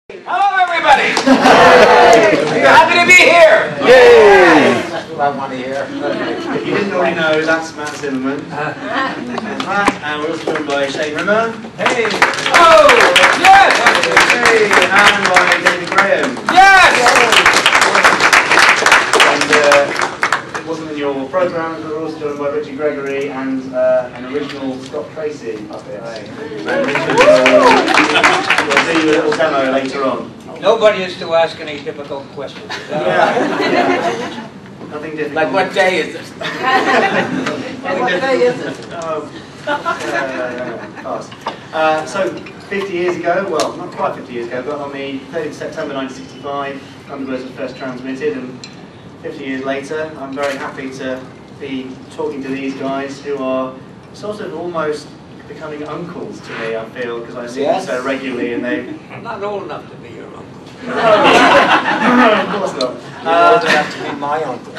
Hello, everybody! Happy to be here! Yay! That's what I want to hear. If you didn't already know, that's Matt Zimmerman. And Matt, and we're also joined by Shane Rimmer. Hey! Oh! Yes! Hey! And by David Graham. Yes! And it wasn't in your programme, but we're also joined by Richard Gregory and an original Scott Tracy up here. And Richard will do you a little demo later on. Nobody is to ask any difficult questions. Yeah. Nothing difficult. Like, what day is it? What day is it? So, 50 years ago, well, not quite 50 years ago, but on the 30th of September 1965, Thunderbirds was first transmitted, and 50 years later, I'm very happy to be talking to these guys who are sort of almost becoming uncles to me, I feel, because I see them so regularly, and they... I'm not old enough to be your uncle. No, of course not. You're old enough to be my uncle.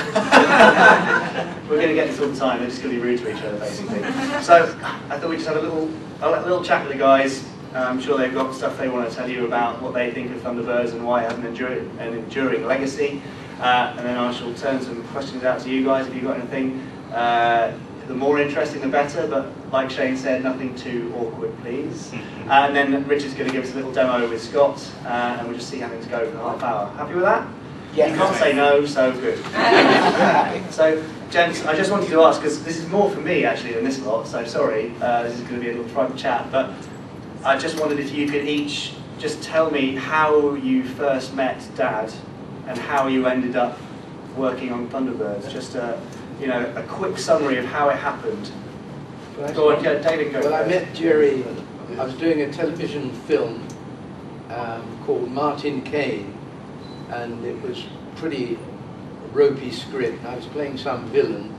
We're going to get this all the time, they're just going to be rude to each other, basically. So, I thought we'd just have a little chat with the guys. I'm sure they've got stuff they want to tell you about what they think of Thunderbirds and why it has an enduring legacy. And then I shall turn some questions out to you guys if you've got anything. The more interesting the better, but like Shane said, nothing too awkward, please. And then Richard's going to give us a little demo with Scott, and we'll just see how things go for the half hour. Happy with that? Yeah. You can't say no, so good. So, gents, I just wanted to ask, because this is more for me actually than this lot, so sorry, this is going to be a little private chat, but I just wondered if you could each just tell me how you first met Dad and how you ended up working on Thunderbirds. Just you know, a quick summary of how it happened. Go on, David, go. Well, I met Gerry. I was doing a television film called Martin Kane, and it was pretty ropey script. I was playing some villain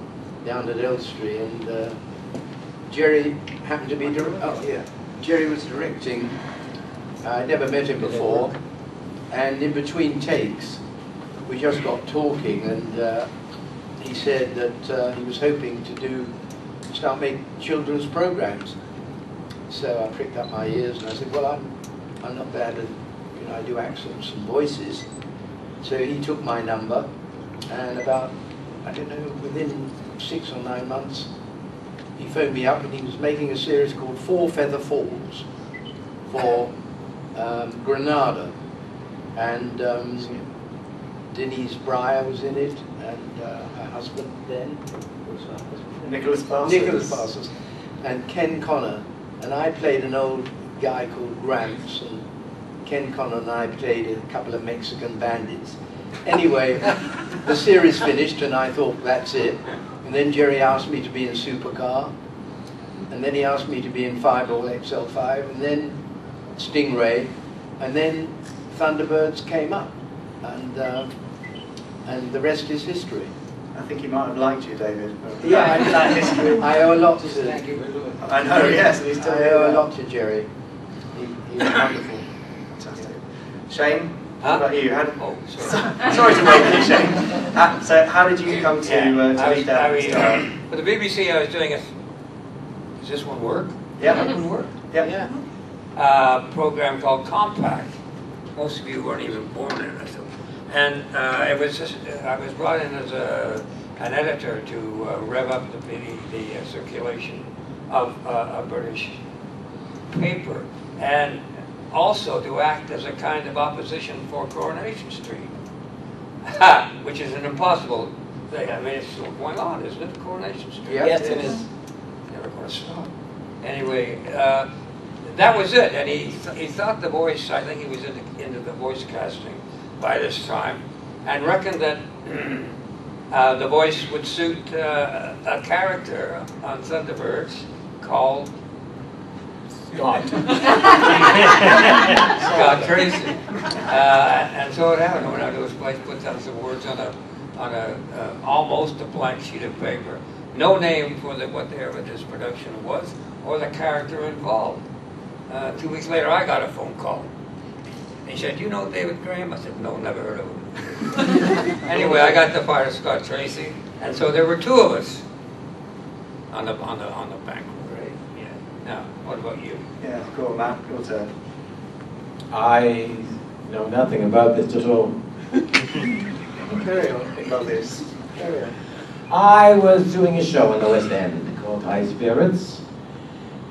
down at Elstree, and Gerry happened to be Gerry was directing. I'd never met him before, and in between takes, we just got talking, and he said that he was hoping to start making children's programs. So I pricked up my ears and I said, well, I'm not bad at, you know, I do accents and voices. So he took my number, and about, I don't know, within 6 or 9 months, he phoned me up, and he was making a series called Four Feather Falls for Granada. And Denise Breyer was in it, and her husband then, Nicholas Parsons. Nicholas Parsons, and Ken Connor, and I played an old guy called Gramps, and Ken Connor and I played a couple of Mexican bandits. Anyway, the series finished, and I thought, that's it. And then Gerry asked me to be in Supercar, and then he asked me to be in Fireball XL5, and then Stingray, and then Thunderbirds came up, and the rest is history. I think he might have liked you, David. Yeah, that history. I owe a lot to. I know, yes. I owe a lot to Gerry. He was wonderful. Fantastic. Shane, what about you? Sorry. Sorry to wait for you, Shane. So, how did you come to lead that? For the BBC, I was doing does this one work? Yeah. That one work? Yeah. Program called Compact. Most of you weren't even born in it. And it was just, I was brought in as an editor to rev up the circulation of a British paper, and also to act as a kind of opposition for Coronation Street, which is an impossible thing. I mean, it's still going on, isn't it, Coronation Street? Yes, it is. Never going to stop. Anyway, that was it, and he thought the voice, I think he was into the voice casting by this time, and reckoned that the voice would suit a character on Thunderbirds called Scott. Scott Tracy. And so it happened. When I was put down some words on a almost a blank sheet of paper. No name for whatever this production was, or the character involved. 2 weeks later, I got a phone call. He said, "You know David Graham?" I said, "No, never heard of him." Anyway, I got the part of Scott Tracy, and so there were 2 of us on the bank. Right? Yeah. Now, what about you? Yeah, go on, Matt. Your turn. I know nothing about this at all. Carry on. I love this. Carry on. I was doing a show in the West End called High Spirits,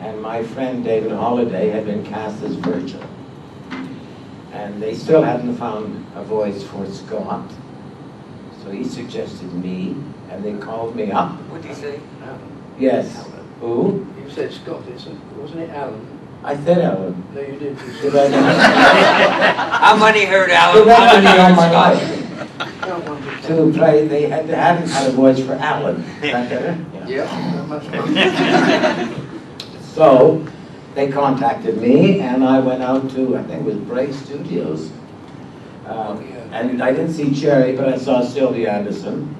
and my friend David Holliday had been cast as Virgil. And they still hadn't found a voice for Scott, so he suggested me, and they called me up. What did he say? Alan. Yes. Alan. Who? You said Scott, wasn't it Alan? I said Alan. No, you didn't. You Did said I How many heard Alan? Did I How many on heard my Scott? life Alan. to play? They hadn't had a voice for Alan. Is that better? Yeah, not much more. So they contacted me, and I went out to, I think it was Brit Studios. And I didn't see Gerry, but I saw Gerry Anderson.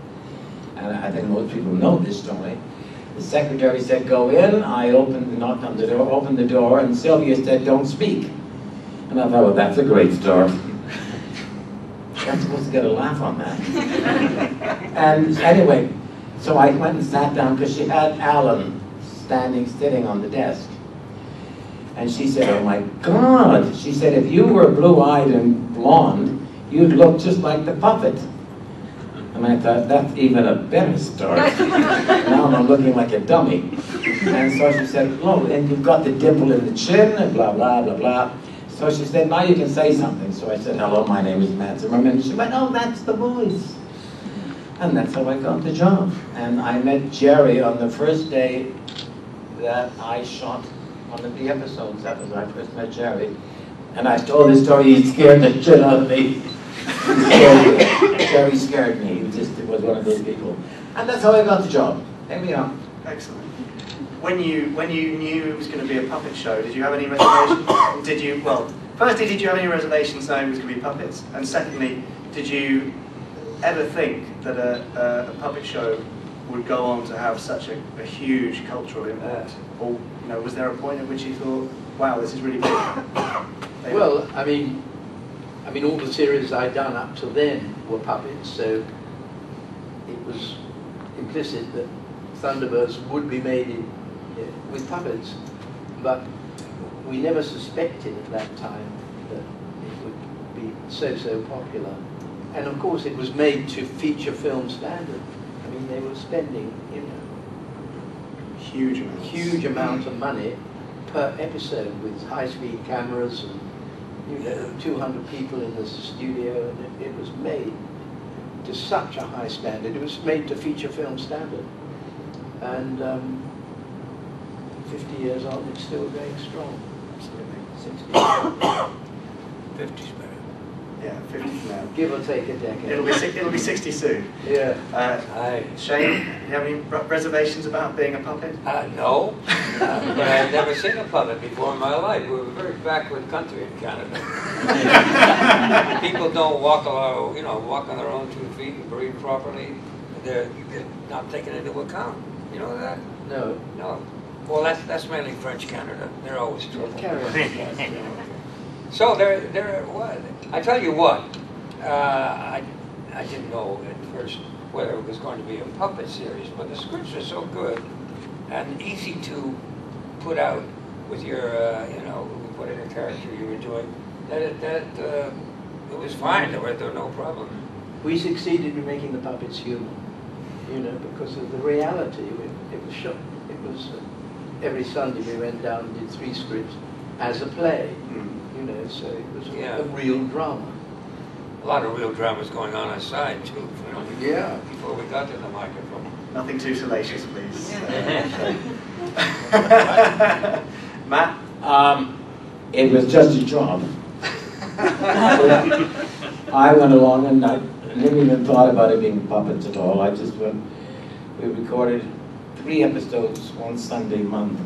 And I think most people know this story. The secretary said, go in. I knocked on the door, opened the door, and Sylvia said, don't speak. And I thought, well, that's a great start. I'm supposed to get a laugh on that. And anyway, so I went and sat down because she had Alan sitting on the desk. And she said, oh my God. She said, if you were blue-eyed and blonde, you'd look just like the puppet. And I thought, that's even a better start. Now I'm looking like a dummy. And so she said, oh, and you've got the dimple in the chin, and blah, blah, blah, blah. So she said, now you can say something. So I said, hello, my name is Matt Zimmerman. She went, oh, that's the voice. And that's how I got the job. And I met Gerry on the first day that I shot one of the episodes. That was when I first met Gerry. And I told this story, he scared the shit out of me. Gerry scared me. He was one of those people. And that's how I got the job. There we are. Excellent. When you knew it was going to be a puppet show, did you have any reservations? Did you, well, firstly, did you have any reservations knowing it was going to be puppets? And secondly, did you ever think that a puppet show would go on to have such a huge cultural impact? Or, you know, was there a point at which you thought, wow, this is really big? Well, I mean, all the series I'd done up till then were puppets, so it was implicit that Thunderbirds would be made with puppets, but we never suspected at that time that it would be so popular. And of course, it was made to feature film standard. I mean, they were spending, you know, huge amounts of money per episode with high-speed cameras and, you know, 200 people in the studio, and it was made to such a high standard. It was made to feature film standard. And 50 years on, it's still going strong. 60. 50's better. Yeah, 50 now. Give or take a decade. It'll be 60 soon. Yeah. Shane, do you have any reservations about being a puppet? No, but I've never seen a puppet before in my life. We were a very backward country in Canada. People don't walk on their own 2 feet and breathe properly. They're not taken into account. You know that? No. No. Well, that's mainly French Canada. They're always trouble. Carry on. So there was. I tell you what, I didn't know at first whether it was going to be a puppet series, but the scripts are so good and easy to put out with your, whatever character you were doing, that it was fine. There were no problem. We succeeded in making the puppets human, you know, because of the reality. It was shot. It was every Sunday we went down and did 3 scripts as a play. You know, so it was a real drama. A lot of real dramas going on outside too. You know, Yeah. Before we got to the microphone. Nothing too salacious, please. Matt? It was just a job. I went along and I never even thought about it being puppets at all. I just went, we recorded 3 episodes one Sunday month.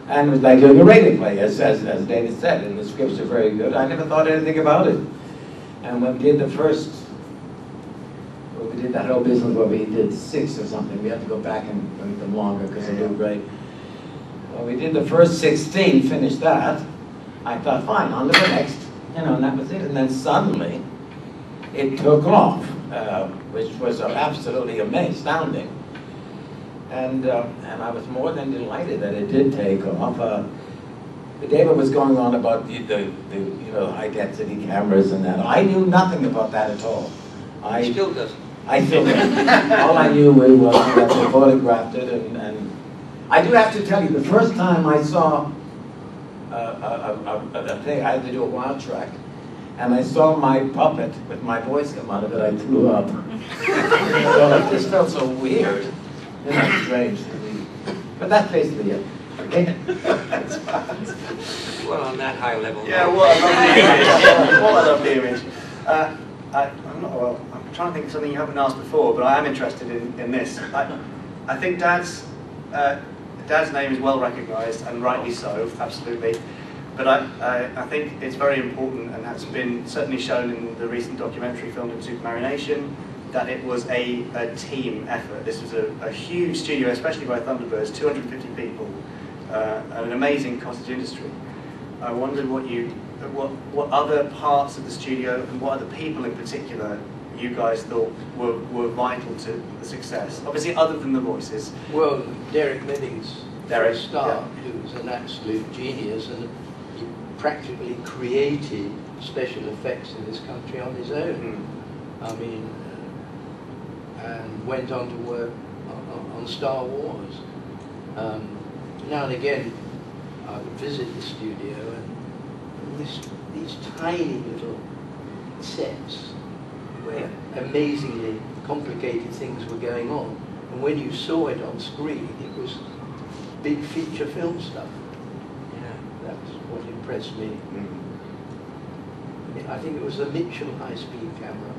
And it was like doing a radio play, as David said, and the scripts are very good. I never thought anything about it. And when we did we did that whole business where we did 6 or something, we had to go back and make them longer because they do great. When we did the first 16, finished that, I thought, fine, on to the next, you know, and that was it. And then suddenly, it took off, which was absolutely astounding. And I was more than delighted that it did take off. David was going on about the you know, high density cameras and that. I knew nothing about that at all. He still doesn't. I still don't. All I knew was that they photographed it, and I do have to tell you, the first time I saw a thing, I had to do a wild track, and I saw my puppet with my voice come out of it, I threw up. So it just felt so weird. You know, strange to me. But that's basically it. Okay? Well, on that high level. Yeah, what a lovely image. What a lovely image. I'm trying to think of something you haven't asked before, but I am interested in this. I think Dad's name is well recognised, and rightly so, absolutely. But I think it's very important, and has been certainly shown in the recent documentary filmed in Super Nation, that it was a team effort. This was a huge studio, especially by Thunderbirds, 250 people, an amazing cottage industry. I wondered what other parts of the studio and what other people in particular you guys thought were vital to the success. Obviously, other than the voices. Well, Derek Millings, Derek, Stark, who was an absolute genius, and he practically created special effects in this country on his own. I mean, and went on to work on Star Wars. Now and again, I would visit the studio, and these tiny little sets where amazingly complicated things were going on. And when you saw it on screen, it was big feature film stuff. Yeah, that's what impressed me. I think it was the Mitchell high-speed camera,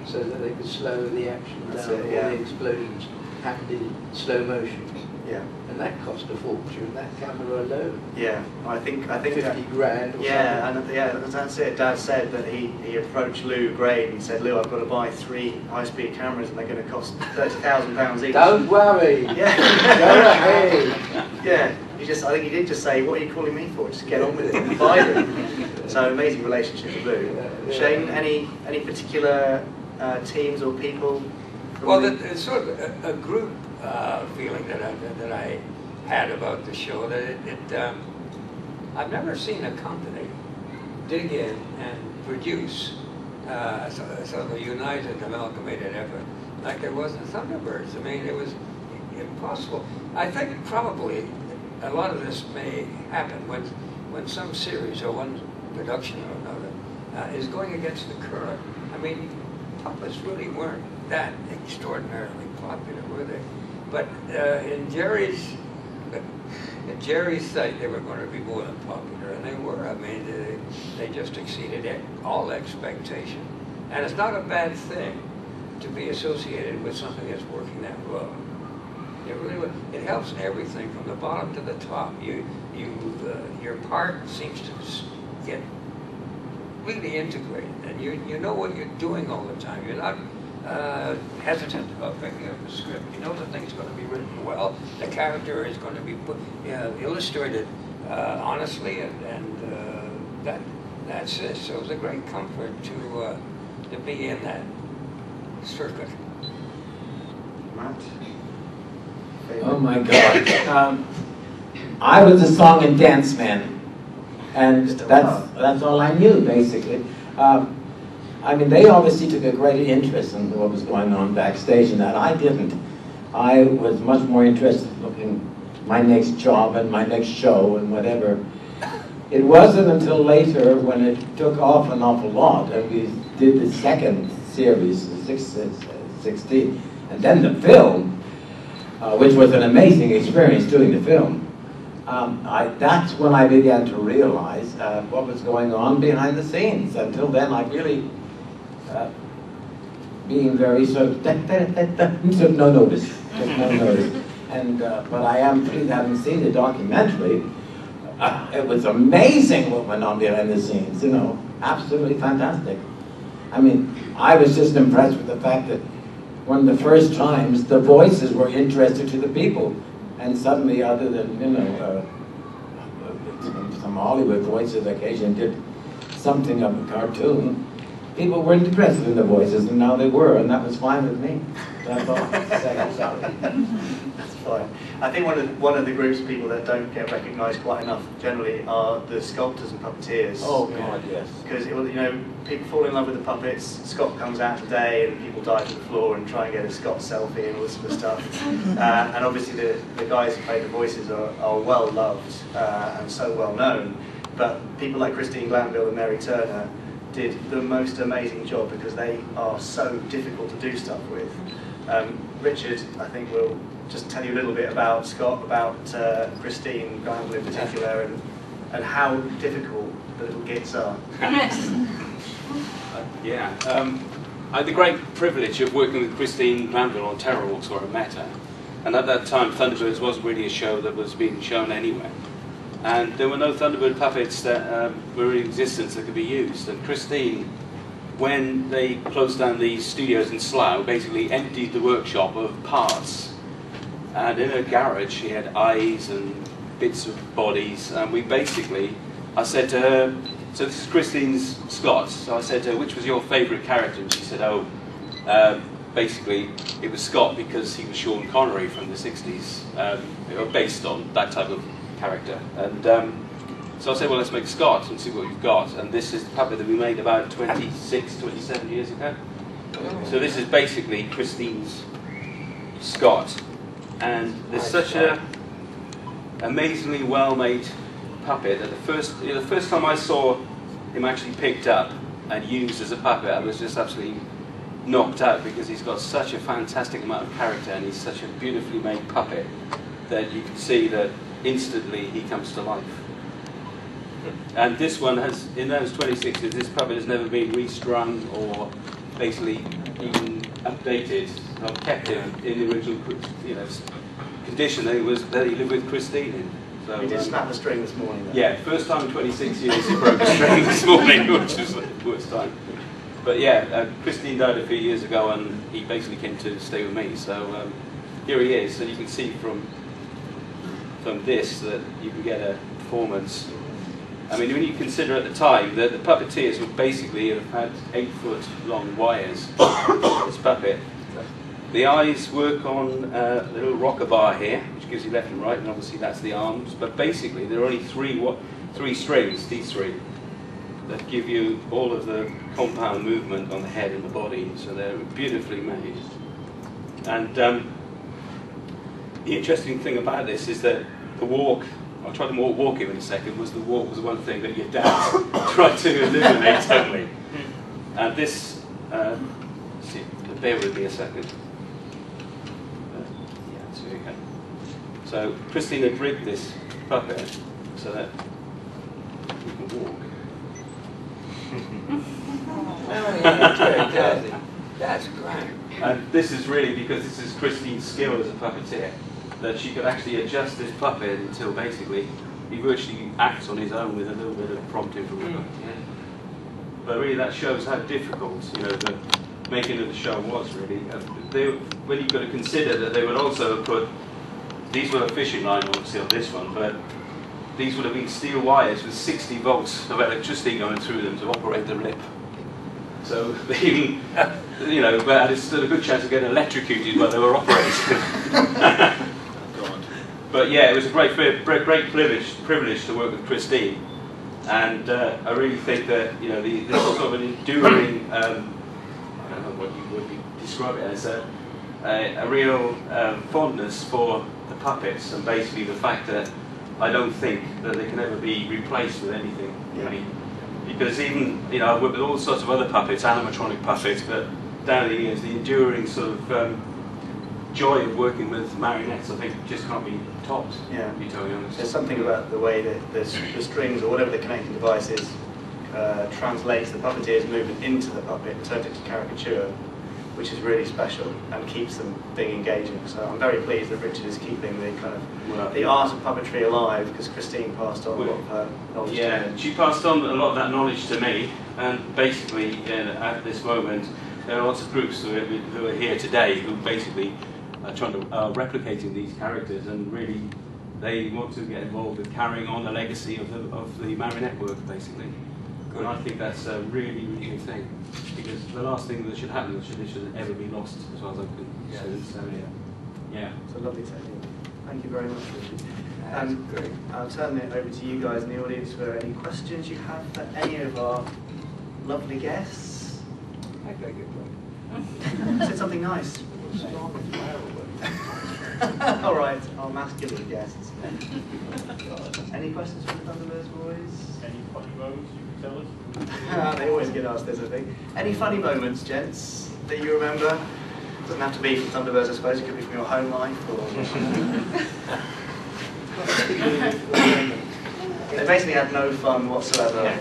so that they could slow the action down. All the explosions happened in slow motion. Yeah. And that cost a fortune, that camera alone. Yeah, I think 50 grand or something. And that's it. Dad said that he approached Lou Gray and said, Lou, I've got to buy 3 high-speed cameras and they're going to cost £30,000 each. Don't worry. Yeah. Go ahead. Yeah. I think he did just say, what are you calling me for? Just get on with it and buy them. So amazing relationship with Lou. Shane, any particular teams or people? Well, it's sort of a group feeling that I had about the show. That I've never seen a company dig in and produce sort of a united, amalgamated effort like there was in Thunderbirds. I mean, it was impossible. I think probably a lot of this may happen when some series or one production or another is going against the current. I mean, puppets really weren't that extraordinarily popular, were they? But in Gerry's sight, they were going to be more than popular, and they were. I mean, they just exceeded all expectation. And it's not a bad thing to be associated with something that's working that well. It really, it helps everything from the bottom to the top. Your part seems to get really integrated, and you know what you're doing all the time. You're not hesitant about picking up a script. You know the thing's going to be written well. The character is going to be illustrated honestly, and that's it. So it was a great comfort to be in that circuit. Matt? Oh my God. I was a song and dance man, and that's all I knew, basically. I mean, they obviously took a great interest in what was going on backstage, and that I didn't. I was much more interested in looking my next job and my next show and whatever. It wasn't until later, when it took off an awful lot, and we did the second series, 16, and then the film, which was an amazing experience doing the film. That's when I began to realize what was going on behind the scenes. Until then, I really being very sort of took no notice, And but I am pleased, having seen the documentary. It was amazing what went on behind the scenes. You know, absolutely fantastic. I mean, I was just impressed with the fact that one of the first times the voices were interested to the people, and suddenly, other than some Hollywood voices occasionally did something of a cartoon, people weren't interested in the voices, and now they were, and that was fine with me. That's all. Second, sorry. That's fine. I think one of the groups of people that don't get recognised quite enough generally are the sculptors and puppeteers. Oh God, yes. Because people fall in love with the puppets. Scott comes out today, and people dive to the floor and try and get a Scott selfie and all this sort of stuff. And obviously the guys who play the voices are well loved and so well known. But people like Christine Glanville and Mary Turner did the most amazing job because they are so difficult to do stuff with. Richard, I think, will just tell you a little bit about Scott, about Christine Glanville in particular, and how difficult the little gits are. Yeah. I had the great privilege of working with Christine Glanville on Terror Walks where I met her. And at that time, Thunderbirds wasn't really a show that was being shown anywhere. And there were no Thunderbird puppets that were in existence that could be used. And Christine, when they closed down the studios in Slough, basically emptied the workshop of parts. And in her garage, she had eyes and bits of bodies. And we basically, I said to her, so this is Christine's Scott. So I said to her, which was your favourite character? And she said, oh, basically it was Scott because he was Sean Connery from the 60s, based on that type of character. And so I said, well, let's make Scott and see what we've got. And this is the puppet that we made about 26, 27 years ago. So this is basically Christine's Scott. And there's such a amazingly well-made puppet that the first time I saw him actually picked up and used as a puppet, I was just absolutely knocked out because he's got such a fantastic amount of character and he's such a beautifully made puppet that you can see that instantly he comes to life. And this one has, in those 26 years, this puppet has never been restrung or basically even updated. I've kept him in the original, condition that he lived with Christine in. So, we did snap the string this morning, though. Yeah, first time in 26 years he broke a string this morning, which was the worst time. But yeah, Christine died a few years ago and he basically came to stay with me. So here he is, and you can see from this that you can get a performance. I mean, when you consider at the time that the puppeteers would basically have had 8-foot long wires for this puppet. The eyes work on the little rocker bar here, which gives you left and right, and obviously that's the arms. But basically, there are only three strings, these three, that give you all of the compound movement on the head and the body. So they're beautifully made. And the interesting thing about this is that the walk, I'll try to walk him in a second, the walk was one thing that your dad tried to eliminate totally. And this, see, bear with me a second. So Christine had rigged this puppet so that we can walk. Oh yeah, that's great. And this is really because this is Christine's skill as a puppeteer, that she could actually adjust this puppet until basically he virtually acts on his own with a little bit of prompting from the puppeteer. But really that shows how difficult, the making of the show was really. When you've got to consider that they would also have put, these were a fishing line obviously on this one, but these would have been steel wires with 60 volts of electricity going through them to operate the lip. So they even, but had still a good chance of getting electrocuted while they were operating. But yeah, it was a great privilege to work with Christine, and I really think that this sort of an enduring, I don't know what you would describe it as, a real fondness for the puppets, and basically the fact that I don't think that they can ever be replaced with anything. Really. Because even, I've worked with all sorts of other puppets, animatronic puppets, but down the years, the enduring sort of joy of working with marionettes, I think, just can't be topped, to be totally honest. There's something about the way that the strings, or whatever the connecting device is, translates the puppeteer's movement into the puppet and turns it to caricature, which is really special and keeps them being engaging. So I'm very pleased that Richard is keeping the kind of the art of puppetry alive, because Christine passed on a lot of her knowledge to me. Yeah, she passed on a lot of that knowledge to me, and basically at this moment there are lots of groups who are here today who basically are replicating these characters, and really they want to get involved with carrying on the legacy of the marionette work, basically. And I think that's a really, really good thing, because the last thing that should happen, it should ever be lost, as far as I'm Yes. So Yeah. it's a lovely technique. Thank you very much, Richard. That's great. I'll turn it over to you guys in the audience for any questions you have for any of our lovely guests. I beg your pardon. Said something nice. Strong and viral, All right, our masculine guests. Any questions from the Thunderbirds boys? Any funny moments you can tell us? They always get asked this, I think. Any funny moments, gents, that you remember? Doesn't have to be from Thunderbirds, I suppose. It could be from your home life or. They basically had no fun whatsoever.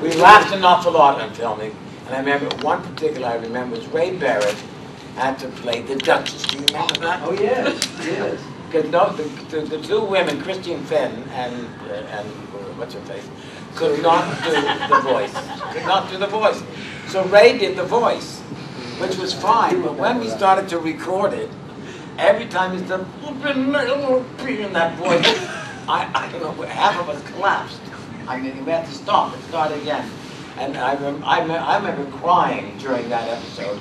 We laughed an awful lot on filming, and I remember one particular I remember was Ray Barrett had to play the Duchess. Do you remember that? Oh yes, yes. Because no, the two women, Christine Fenn and what's her face, could not do the voice. Could not do the voice. So Ray did the voice, which was fine. But when we started to record it, every time he said in that voice, I don't know, half of us collapsed. I mean, we had to stop and start again. And I remember crying during that episode.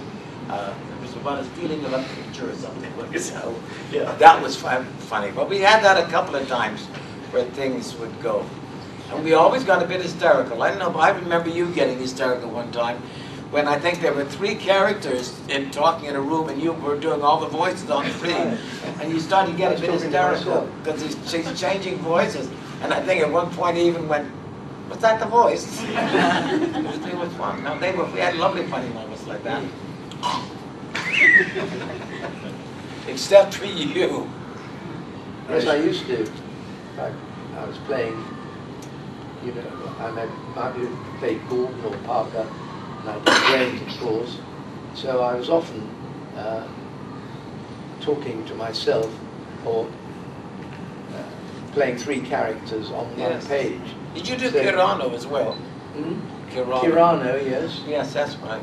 It was about a feeling of a picture or something. So Yeah. that was funny. But we had that a couple of times where things would go. And we always got a bit hysterical. I don't know, but I remember you getting hysterical one time when I think there were 3 characters talking in a room and you were doing all the voices on 3. And you started to get a bit hysterical because she's changing voices. And I think at one point he even went, "Was that the voice?" It was fun. No, we had lovely funny moments like that. Except for you. Yes, I used to. In fact, I was playing, you know, I might have played Gordon or Parker, and I did James, of course. So I was often talking to myself or playing 3 characters on one page. Did you do Kirano as well? Hmm? Kirano, yes. Yes, that's right.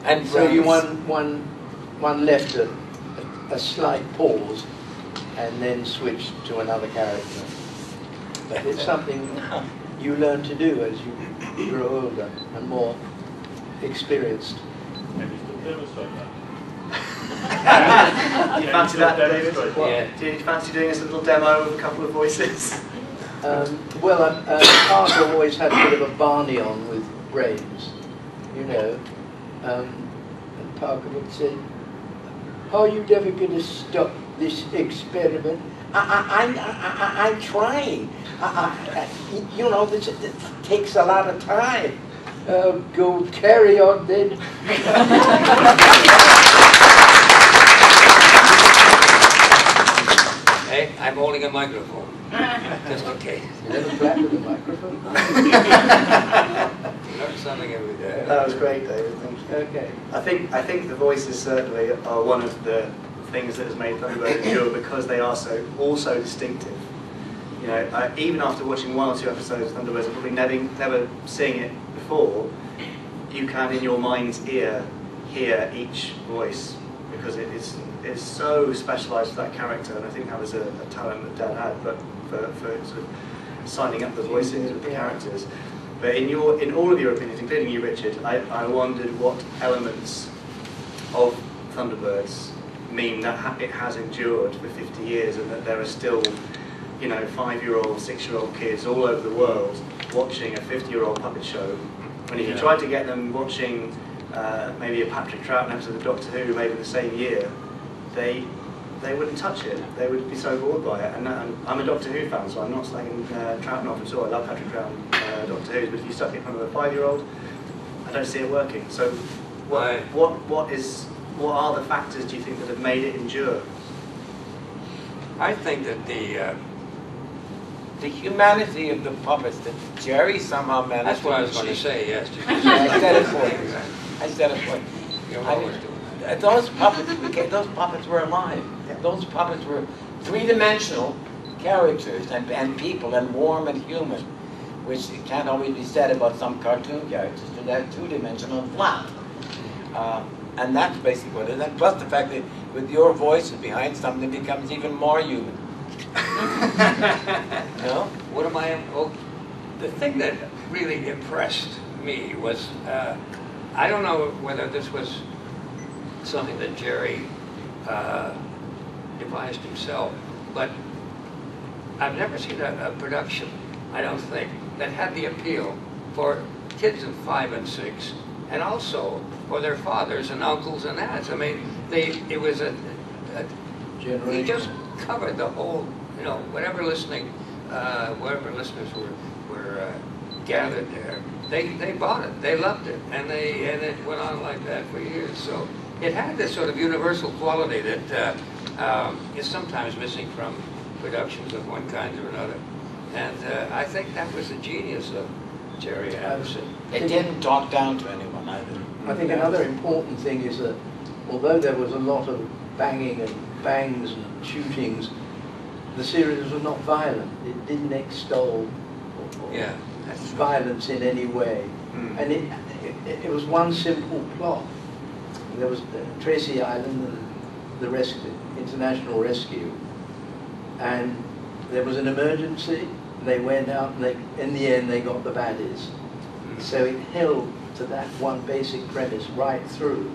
And so you one left a slight pause and then switched to another character. But it's something you learn to do as you grow older and more experienced. Can you still demonstrate that? Do you fancy that, David? Yeah. Do you fancy doing us a little demo of a couple of voices? Parker always had a bit of a Barney on with brains, you know. And Parker would say, "Are you never going to stop this experiment? I'm trying. You know, this takes a lot of time. Go carry on then." Hey, I'm holding a microphone, just in case. You never clap with a microphone? Learn something every day. That was great, David. Thank you. Okay. I think the voices certainly are one of the things that has made Thunderbird endure because they are so distinctive. You know, even after watching 1 or 2 episodes of Thunderbirds and probably never seeing it before, you can in your mind's ear hear each voice because it's so specialised for that character, and I think that was a talent that Dan had, but for sort of signing up the voices of the characters. But in all of your opinions, including you, Richard, I wondered what elements of Thunderbirds mean that it has endured for 50 years and that there are still, you know, 5-year-old, 6-year-old kids all over the world watching a 50-year-old puppet show. And if you tried to get them watching maybe a Patrick Troughton episode of Doctor Who made in the same year, they wouldn't touch it. They would be so bored by it. And I'm a Doctor Who fan, so I'm not slagging Troughton off at all. I love Patrick Troughton, Doctor Who, but if you stuck it in front of a 5-year-old, I don't see it working. So what are the factors, do you think, that have made it endure? I think that the humanity of the puppets that Gerry somehow managed. that's what I was to going to achieve. say. Yes. I said it for you. I said it for you. You're always doing that. Those puppets were alive. Those puppets were 3-dimensional characters and people and warm and human, which can't always be said about some cartoon characters. They're 2-dimensional and flat. And that's basically what it is. And plus the fact that with your voices behind something becomes even more human. No? What am I? Oh, the thing that really impressed me was I don't know whether this was something that Gerry devised himself. But I've never seen a production, I don't think, that had the appeal for kids of 5 and 6, and also for their fathers and uncles and aunts. I mean, it was he just covered the whole, you know, whatever listeners were gathered there, they bought it, they loved it, and it went on like that for years. So it had this sort of universal quality that is sometimes missing from productions of one kind or another. And I think that was the genius of Gerry Anderson. They didn't talk down to anyone either. I think another important thing is that although there was a lot of banging and bangs and shootings, the series was not violent. It didn't extol violence in any way. And it was one simple plot. There was Tracy Island and the international rescue, and there was an emergency. They went out, and in the end they got the baddies. So it held to that one basic premise right through,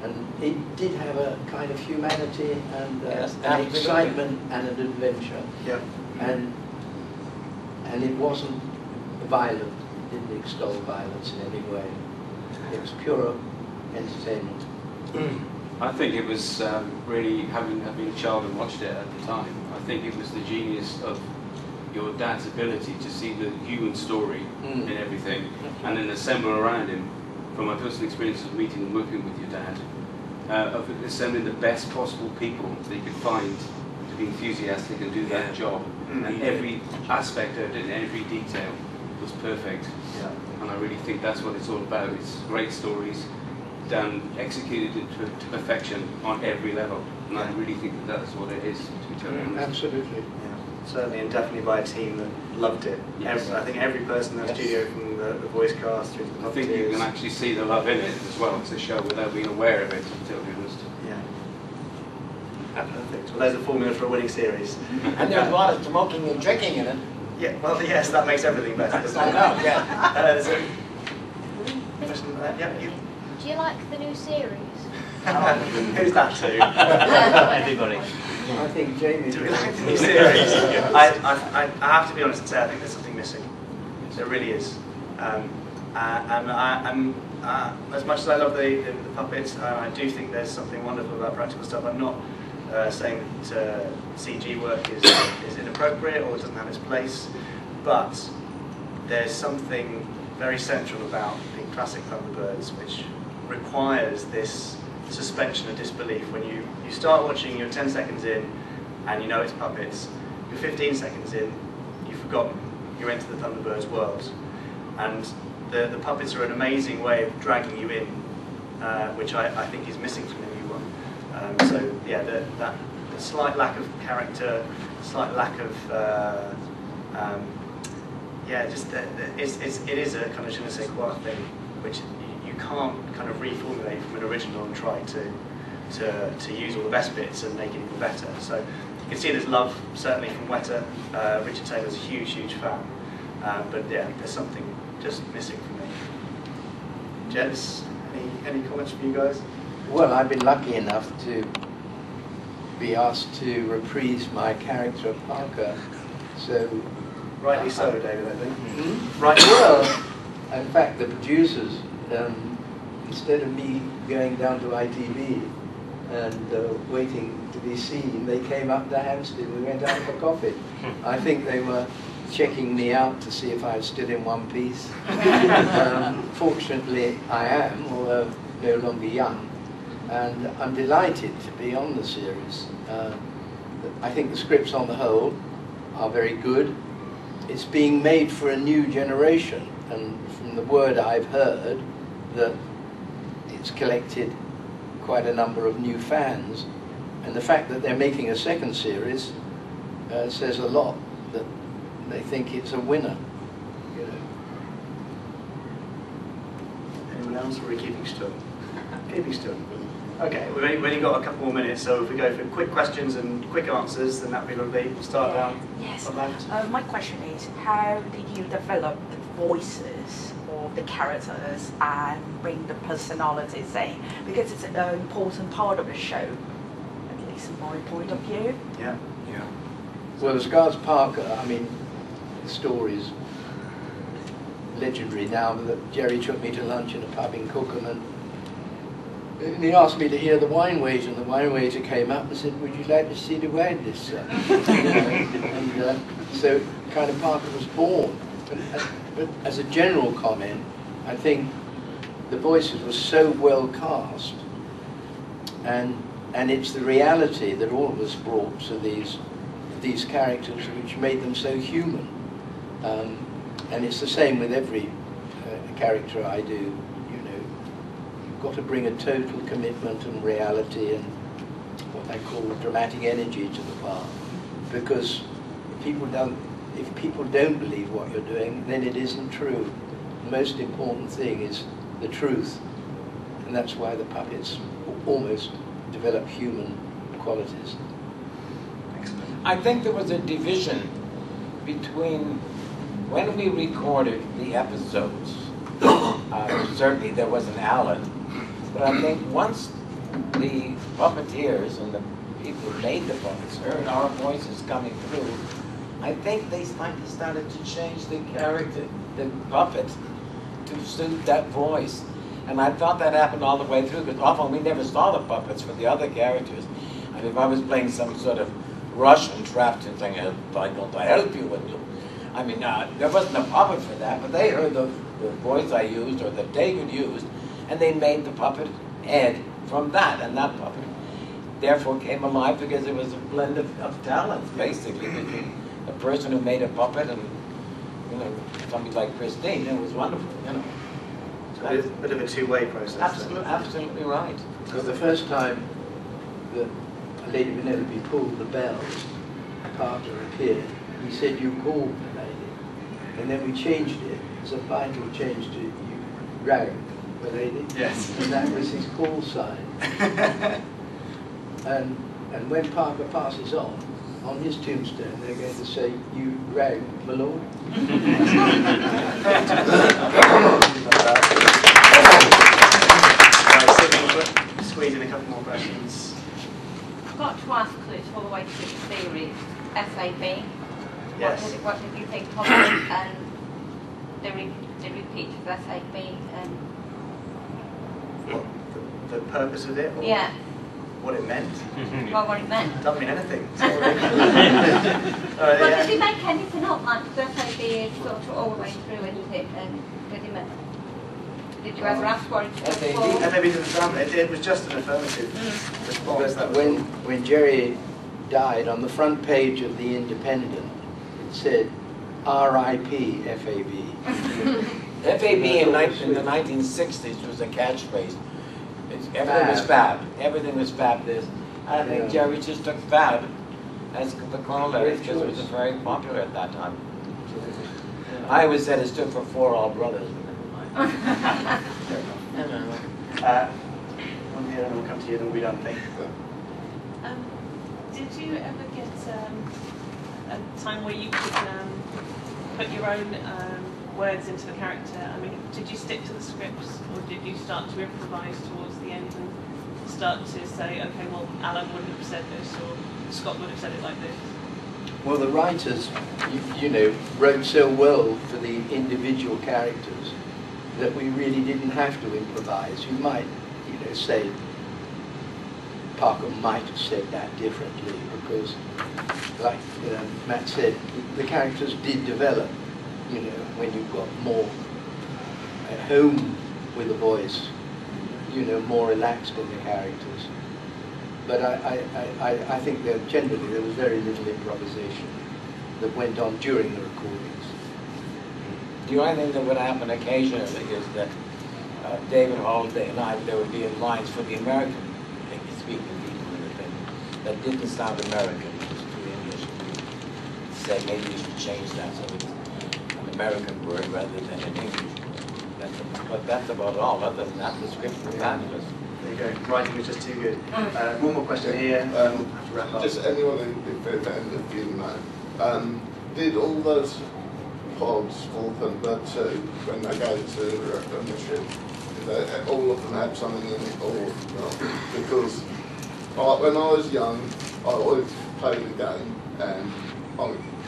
and it did have a kind of humanity and an excitement and an adventure. Yeah. And it wasn't violent. It didn't extol violence in any way. It was pure entertainment. I think it was really, having been a child and watched it at the time, I think it was the genius of your dad's ability to see the human story in everything and then assemble around him, from my personal experience of meeting and working with your dad, of assembling the best possible people that he could find to be enthusiastic and do that job. And every aspect of it, every detail was perfect. Yeah. And I really think that's what it's all about. It's great stories done, executed to perfection on every level. And I really think that that's what it is, to be totally honest. Absolutely. Certainly, and definitely by a team that loved it. Yes. I think every person in the studio, from the voice cast through to the I think you can actually see the love in it as well. It's a show without being aware of it, to be totally honest. Yeah. Perfect. Well, there's a formula for a winning series. And there's a lot of smoking and drinking in it. Yeah, well, yes, that makes everything better, doesn't I it? know, yeah. There's a question for that? Yeah, you. Do you like the new series? Who's that to? Everybody. I think Jamie. Do we like the new series? I have to be honest and say I think there's something missing. There really is. And I'm as much as I love the puppets, I do think there's something wonderful about practical stuff. I'm not saying that CG work is inappropriate or doesn't have its place, but there's something very central about the classic Thunderbirds which requires this suspension of disbelief. When you start watching, you're 10 seconds in and you know it's puppets, you're 15 seconds in, you've forgotten, you're into the Thunderbirds world. And the puppets are an amazing way of dragging you in, which I think is missing from the new one. So yeah, the slight lack of character, slight lack of it is a kind of je ne sais quoi thing, which you can't kind of reformulate from an original and try to use all the best bits and make it even better. So you can see there's love certainly from Weta. Richard Taylor's a huge fan, but yeah, there's something just missing for me. Gents, any comments from you guys? Well, I've been lucky enough to be asked to reprise my character of Parker, so... Rightly so, David, I think. Right. Well, in fact, the producers, instead of me going down to ITV and waiting to be seen, they came up to Hampstead. We went out for coffee. I think they were checking me out to see if I was still in one piece. Fortunately, I am, although no longer young, and I'm delighted to be on the series. I think the scripts on the whole are very good. It's being made for a new generation, and from the word I've heard, that it's collected quite a number of new fans, and the fact that they're making a second series says a lot, that they think it's a winner. You know. Anyone else, or are we keeping still? Keeping still. Okay, we've only got a couple more minutes, so if we go for quick questions and quick answers, then that'd be lovely. We'll start down. Yes. On left. My question is, how did you develop the voices more of the characters and bring the personalities in, because it's an important part of the show, at least from my point of view. Yeah. Yeah. Well, as regards Parker, I mean, the story's legendary now. That Gerry took me to lunch in a pub in Cookham, and he asked me to hear the wine waiter, and the wine waiter came up and said, "Would you like to see the wine this sir?" And so kind of Parker was born. But as a general comment, I think the voices were so well cast, and it's the reality that all of us brought to these characters which made them so human. And it's the same with every character I do. You know, you've got to bring a total commitment and reality and what I call dramatic energy to the part, because if people don't believe what you're doing, then it isn't true. The most important thing is the truth, and that's why the puppets almost develop human qualities. I think there was a division between when we recorded the episodes. Certainly there was an Alan, but I think once the puppeteers and the people who made the puppets heard our voices coming through, I think they started to change the character, the puppet, to suit that voice. And I thought that happened all the way through, because often we never saw the puppets for the other characters. And if I was playing some sort of Russian trapped in saying, "I'm going to help you," I mean, there wasn't a puppet for that, but they heard the voice I used or that David used, and they made the puppet head from that, and that puppet therefore came alive because it was a blend of talents, basically, between a person who made a puppet and, you know, somebody like Christine. It was wonderful, you know. So it's a bit of a two-way process. Absolutely right. Because the first time that Lady Penelope pulled the bells, Parker appeared. He said, "You called the lady." And then we changed it. As a final change to "You rang the lady." Yes. And that was his call sign. And when Parker passes on his tombstone, they're going to say, "You rang, my lord." Squeeze in a couple more questions. I've got to ask, because it's all the way through the series, SAB. Yes. What did you think of it, and the repeat of SAB? And What, the purpose of it? Or yeah. What it meant? Well, what it meant. It doesn't mean anything. Well, did he make anything up, like the SAB is sort of all the way through, isn't it? And did you ever ask what it was for? FAB didn't sound it was just an affirmative response. That was When Gerry died, on the front page of The Independent, it said, "R.I.P. FAB." FAB in the 1960s was a catchphrase. Everything was fab. Everything was fab. I think Gerry just took fab as the call letters because it was very popular at that time. I always said it stood for "For All Brothers." one here, and we'll come to you, then we'll be done. Thank you. Did you ever get a time where you could put your own words into the character? I mean, did you stick to the scripts, or did you start to improvise towards the end and start to say, okay, well, Alan wouldn't have said this, or Scott would have said it like this? Well, the writers, you know, wrote so well for the individual characters that we really didn't have to improvise. You might, you know, say, Parker might have said that differently because, like Matt said, the characters did develop, you know, when you've got more at home with the voice, you know, more relaxed in the characters. But I think that generally there was very little improvisation that went on during the recordings. The only thing that would happen occasionally is that David Holiday and there would be lines for the American speaking people in the thing that didn't sound American, it was too English. Say maybe we should change that so it's an American word rather than an English word. But that's about all. Other than that, the script was fabulous. There you go. Writing was just too good. One more question here. We'll have to wrap up. Just anyone if you know, did all those pods for Thunderbird 2 when they go to a mission. All of them had something in it, because when I was young, I always played the game, and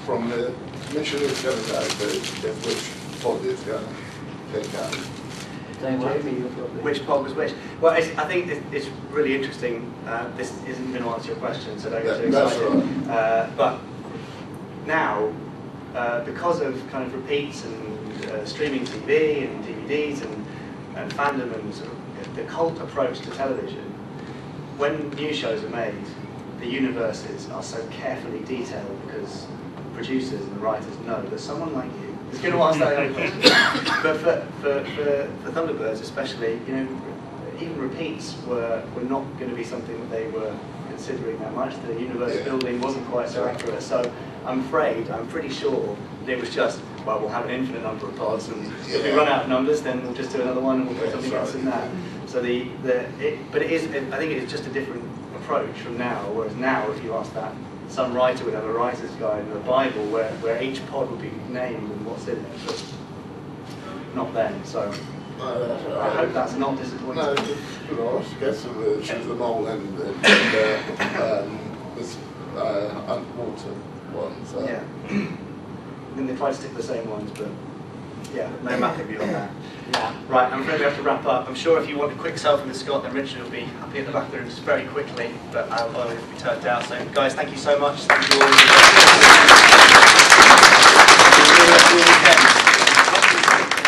from the mission it's going to go to, which pod is going to pick up. Which pod was which? Well, I think it's really interesting. This isn't going to answer your question, so don't get too excited. Right. But now, because of kind of repeats and streaming TV and DVDs and fandom and sort of the cult approach to television, when new shows are made, the universes are so carefully detailed because producers and the writers know that someone like you is going to ask that kind of question. But for Thunderbirds especially, you know, even repeats were not going to be something that they were considering that much. The universe building wasn't quite so accurate. So I'm pretty sure that it was just, well, we'll have an infinite number of pods, and if we run out of numbers, then we'll just do another one and we'll put something else in that. So but it is, I think it is just a different approach from now. Whereas now, if you ask that, some writer would have a writer's guide and a Bible where each pod would be named and what's in it, but not then. So I hope that's not disappointing. No, I guess there's a mole and this underwater one. So. Yeah. Then they try to stick to the same ones, but yeah, no mapping beyond that. Yeah. Right, I'm afraid we have to wrap up. I'm sure if you want a quick selfie with Scott, then Richard will be happy at the back of the room just very quickly, but I'll be turned down. So guys, thank you so much. Thank you all. Enjoy the rest of your weekend.